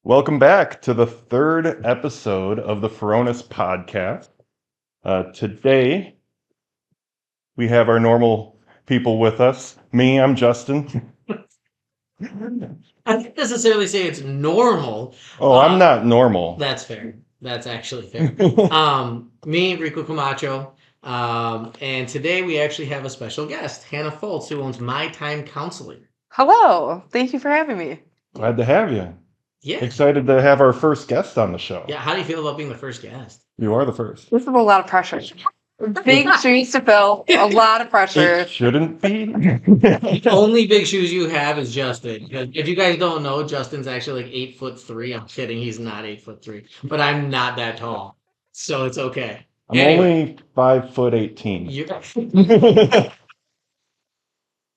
Welcome back to the third episode of the Furonis podcast. Today, we have our normal people with us. Me, I'm Justin. I wouldn't necessarily say it's normal. Oh, I'm not normal. That's fair. That's actually fair. Me, Rico Camacho. And today we actually have a special guest, Hannah Foltz, who owns My Time Counseling. Hello. Thank you for having me. Glad to have you. Yeah. Excited to have our first guest on the show. Yeah. How do you feel about being the first guest? You are the first. This is a lot of pressure. Big shoes to fill. A lot of pressure. It shouldn't be. The only big shoes you have is Justin. If you guys don't know, Justin's actually like 8'3". I'm kidding. He's not 8'3", but I'm not that tall, so it's okay. I'm only 5'18".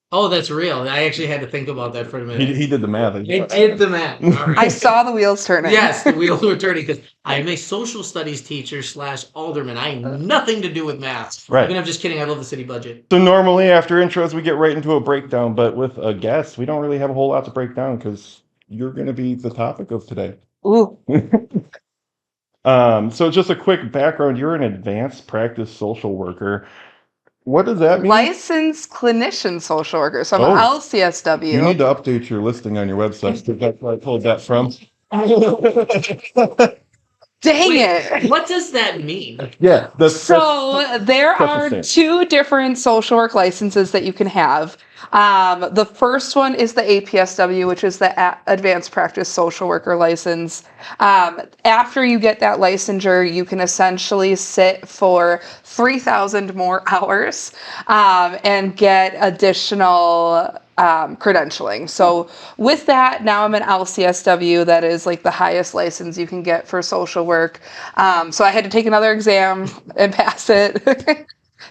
Oh, that's real. I actually had to think about that for a minute. He did the math. I did the math. All right. I saw the wheels turning. Yes, the wheels were turning because I am a social studies teacher / alderman. I have nothing to do with math. Right. I mean, I'm just kidding. I love the city budget. So normally after intros, we get right into a breakdown, but with a guest, we don't really have a whole lot to break down because you're going to be the topic of today. Ooh. So just a quick background. You're an advanced practice social worker. What does that mean? Licensed clinician social worker. So I'm an LCSW. You need to update your listing on your website. That's where I pulled that from. Dang it. What does that mean? Yeah. So there are two different social work licenses that you can have. The first one is the APSW, which is the Advanced Practice Social Worker license. After you get that licensure, you can essentially sit for 3,000 more hours and get additional credentialing. So with that, now I'm an LCSW. That is like the highest license you can get for social work. So I had to take another exam and pass it.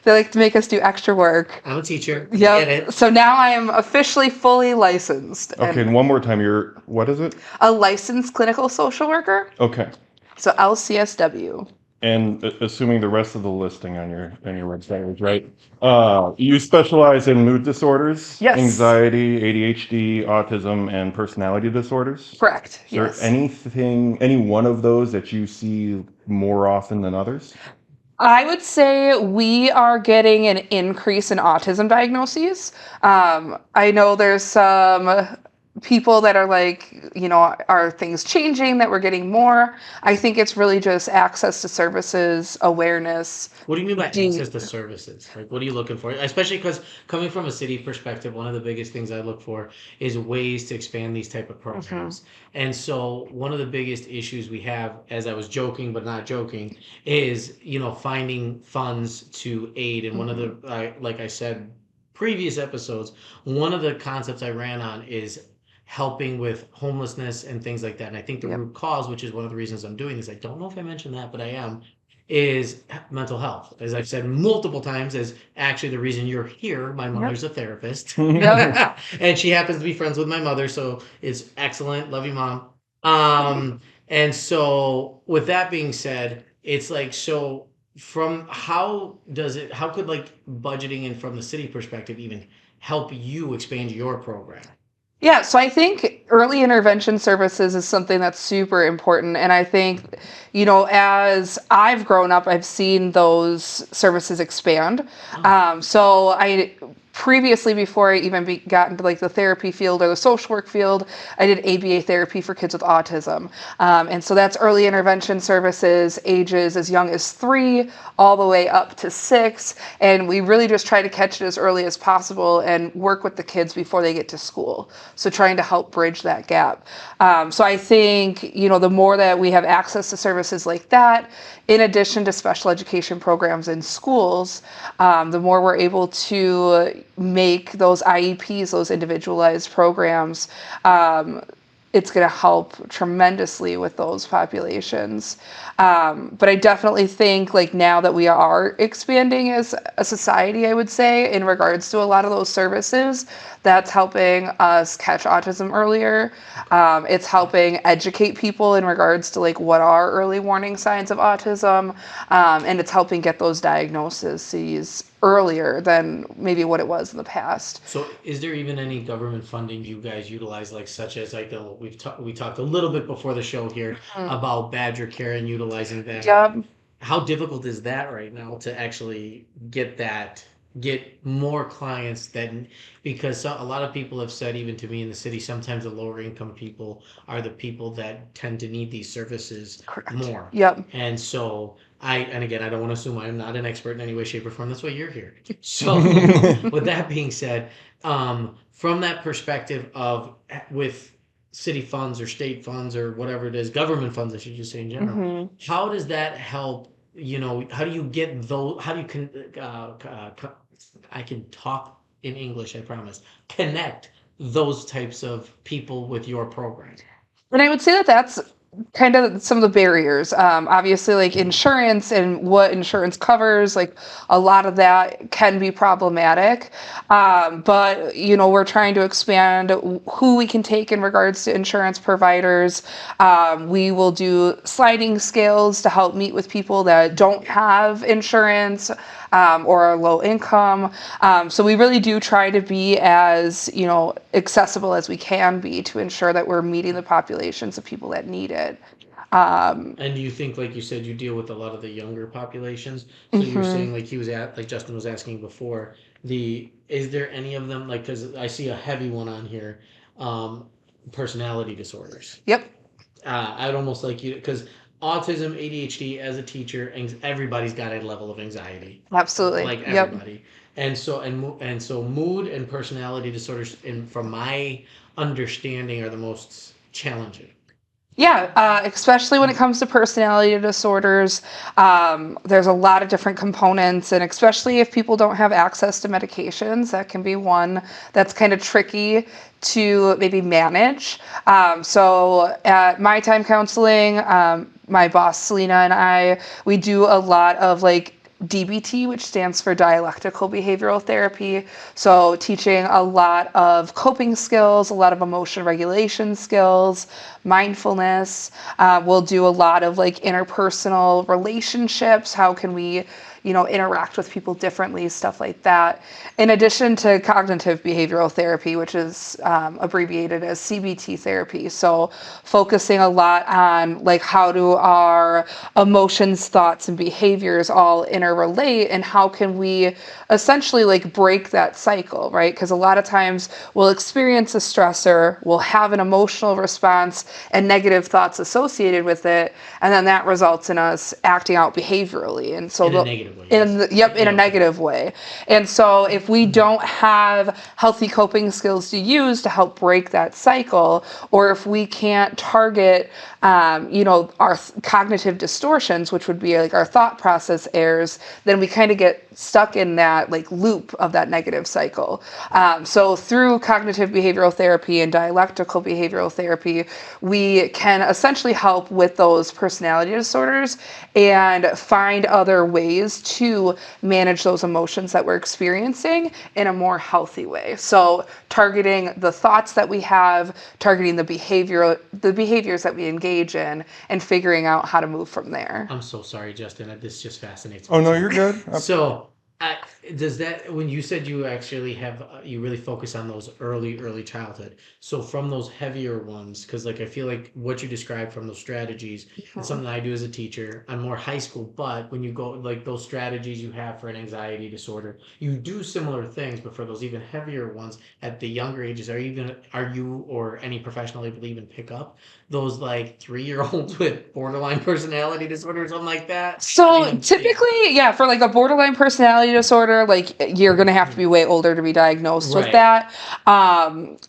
They like to make us do extra work. I'm a teacher. Yeah. Get it. So now I am officially fully licensed. Okay, and one more time, what is it? A licensed clinical social worker. Okay. So LCSW. And assuming the rest of the listing on your website is right, you specialize in mood disorders, yes, anxiety, ADHD, autism, and personality disorders. Correct. Is there any one of those that you see more often than others? I would say we are getting an increase in autism diagnoses. I know there's some people that are like, are things changing that we're getting more? I think it's really just access to services, awareness. What do you mean by access to services? Like, what are you looking for? Especially because coming from a city perspective, one of the biggest things I look for is ways to expand these type of programs. Mm-hmm. And so one of the biggest issues we have, as I was joking but not joking, is, finding funds to aid. And one of the, like I said, previous episodes, one of the concepts I ran on is helping with homelessness and things like that. And I think the root cause, which is one of the reasons I'm doing this, I don't know if I mentioned that, but I am, is mental health. As I've said multiple times, is actually the reason you're here. My mother's a therapist. And she happens to be friends with my mother, so it's excellent. Love you, Mom. And so with that being said, it's like, so from how could like budgeting and from the city perspective even help you expand your program? Yeah, so I think early intervention services is something that's super important. And I think, as I've grown up, I've seen those services expand. So I previously, before I even got into like the therapy field or the social work field, I did ABA therapy for kids with autism. And so that's early intervention services, ages as young as 3 all the way up to 6. And we really just try to catch it as early as possible and work with the kids before they get to school. So trying to help bridge that gap. So I think, the more that we have access to services like that, in addition to special education programs in schools, the more we're able to make those IEPs, those individualized programs, it's going to help tremendously with those populations. But I definitely think like now that we are expanding as a society, I would say, in regards to a lot of those services, that's helping us catch autism earlier. It's helping educate people in regards to like what are early warning signs of autism. And it's helping get those diagnoses earlier than maybe what it was in the past. So is there even any government funding you guys utilize, like such as like we talked a little bit before the show here about Badger Care and utilizing that? Yep. How difficult is that right now to actually get more clients because a lot of people have said, even to me in the city, sometimes the lower income people are the people that tend to need these services Correct. more. Yep. And so and again, I don't want to assume I'm not an expert in any way, shape, or form. That's why you're here. So with that being said, from that perspective of with city funds or state funds or whatever it is, government funds, I should just say in general, how does that help? How do you get those? How do you I can talk in English, I promise. Connect those types of people with your program. And I would say that that's kind of some of the barriers. Obviously, like insurance and what insurance covers, like a lot of that can be problematic. But, we're trying to expand who we can take in regards to insurance providers. We will do sliding scales to help meet with people that don't have insurance or are low income. So we really do try to be as, accessible as we can be to ensure that we're meeting the populations of people that need it. And do you think, like you said, you deal with a lot of the younger populations? So you're saying, like like Justin was asking before, is there any of them, like, because I see a heavy one on here, personality disorders. Yep. I'd almost like you, because autism, ADHD, as a teacher, everybody's got a level of anxiety. Absolutely. Like everybody. Yep. And so mood and personality disorders, from my understanding, are the most challenging. Yeah, especially when it comes to personality disorders, there's a lot of different components, and especially if people don't have access to medications, that can be one that's kind of tricky to maybe manage. So at My Time Counseling, my boss Selena and we do a lot of like DBT, which stands for dialectical behavioral therapy. So teaching a lot of coping skills, a lot of emotion regulation skills, mindfulness. We'll do a lot of like interpersonal relationships. How can we, interact with people differently, stuff like that. In addition to cognitive behavioral therapy, which is abbreviated as CBT therapy. So focusing a lot on like how do our emotions, thoughts, and behaviors all interrelate, and how can we essentially like break that cycle, right? Because a lot of times we'll experience a stressor, we'll have an emotional response and negative thoughts associated with it, and then that results in us acting out behaviorally. And so in a negative way. In a negative way. And so if we don't have healthy coping skills to use to help break that cycle, or if we can't target our cognitive distortions, which would be like our thought process errors, then we kind of get stuck in that like loop of that negative cycle. So through cognitive behavioral therapy and dialectical behavioral therapy, we can essentially help with those personality disorders and find other ways to manage those emotions that we're experiencing in a more healthy way. So targeting the thoughts that we have, targeting the behaviors that we engage in, and figuring out how to move from there. I'm so sorry, Justin. This just fascinates me. Oh, no, too. You're good. So does that, when you said you actually have, you really focus on those early childhood. So from those heavier ones, because like I feel like what you described from those strategies, it's something I do as a teacher. I'm more high school, but when you go like those strategies you have for an anxiety disorder, you do similar things, but for those even heavier ones at the younger ages, are you or any professional able to even pick up those like 3-year-olds with borderline personality disorder or something like that? So typically, yeah, for like a borderline personality disorder, like you're going to have to be way older to be diagnosed with that.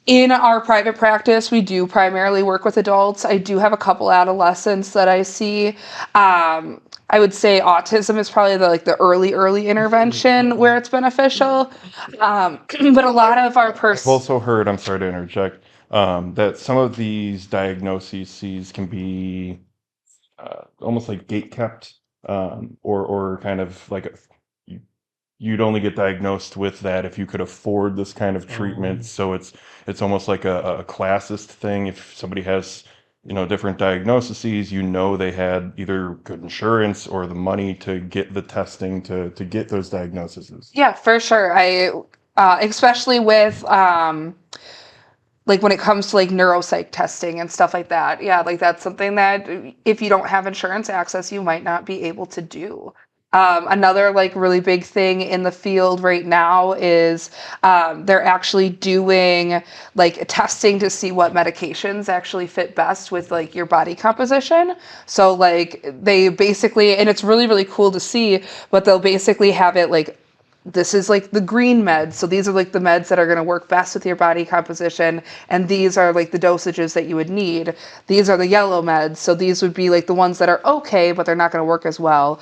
In our private practice, we do primarily work with adults. I do have a couple adolescents that I see. I would say autism is probably the early intervention where it's beneficial. But a lot of our I've also heard, I'm sorry to interject, that some of these diagnoses can be almost like gate-kept, or kind of like you'd only get diagnosed with that if you could afford this kind of treatment. So it's almost like a classist thing. If somebody has different diagnoses, they had either good insurance or the money to get the testing to get those diagnoses. Yeah, for sure. Especially with like when it comes to like neuropsych testing and stuff like that. Yeah, like that's something that if you don't have insurance access, you might not be able to do. Another like really big thing in the field right now is they're actually doing like testing to see what medications actually fit best with like your body composition. So like they basically, and it's really, really cool to see, but they'll basically have it like, this is like the green meds. So these are like the meds that are going to work best with your body composition. And these are like the dosages that you would need. These are the yellow meds. So these would be like the ones that are okay, but they're not going to work as well.